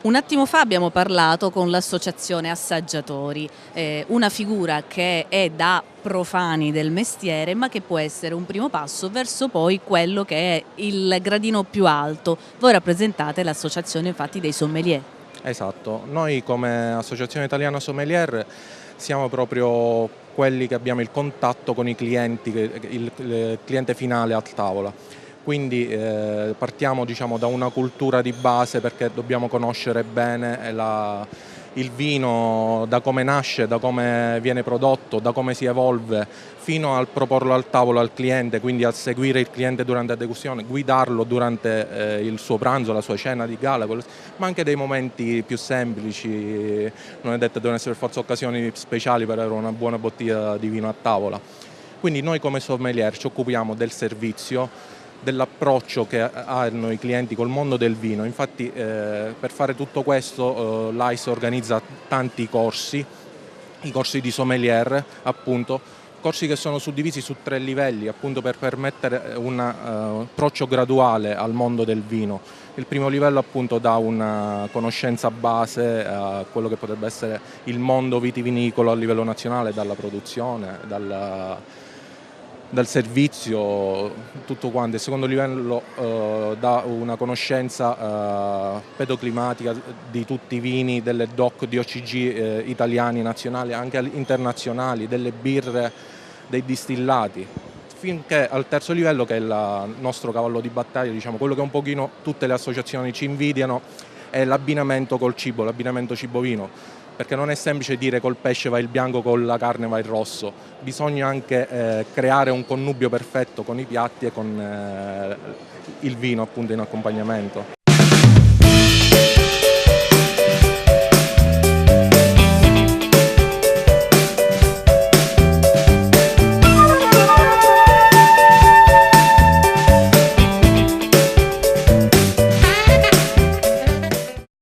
Un attimo fa abbiamo parlato con l'associazione assaggiatori, una figura che è da profani del mestiere ma che può essere un primo passo verso poi quello che è il gradino più alto. Voi rappresentate l'associazione infatti dei sommelier. Esatto, noi come Associazione Italiana Sommelier siamo proprio quelli che abbiamo il contatto con i clienti, il cliente finale a tavola. Quindi partiamo diciamo, da una cultura di base perché dobbiamo conoscere bene il vino, da come nasce, da come viene prodotto, da come si evolve, fino al proporlo al tavolo al cliente, quindi al seguire il cliente durante la degustazione, guidarlo durante il suo pranzo, la sua cena di gala, ma anche dei momenti più semplici, non è detto che devono essere per forza occasioni speciali per avere una buona bottiglia di vino a tavola. Quindi noi come sommelier ci occupiamo del servizio, dell'approccio che hanno i clienti col mondo del vino. Infatti per fare tutto questo l'AIS organizza tanti corsi, i corsi di sommelier appunto, corsi che sono suddivisi su 3 livelli appunto per permettere un approccio graduale al mondo del vino. Il primo livello appunto dà una conoscenza base a quello che potrebbe essere il mondo vitivinicolo a livello nazionale, dalla produzione, dal servizio, tutto quanto. Il secondo livello dà una conoscenza pedoclimatica di tutti i vini, delle DOC, DOCG italiani, nazionali, anche internazionali, delle birre, dei distillati, finché al terzo livello, che è il nostro cavallo di battaglia, diciamo, quello che un pochino tutte le associazioni ci invidiano, è l'abbinamento col cibo, l'abbinamento cibo-vino. Perché non è semplice dire col pesce va il bianco, con la carne va il rosso, bisogna anche creare un connubio perfetto con i piatti e con il vino appunto in accompagnamento.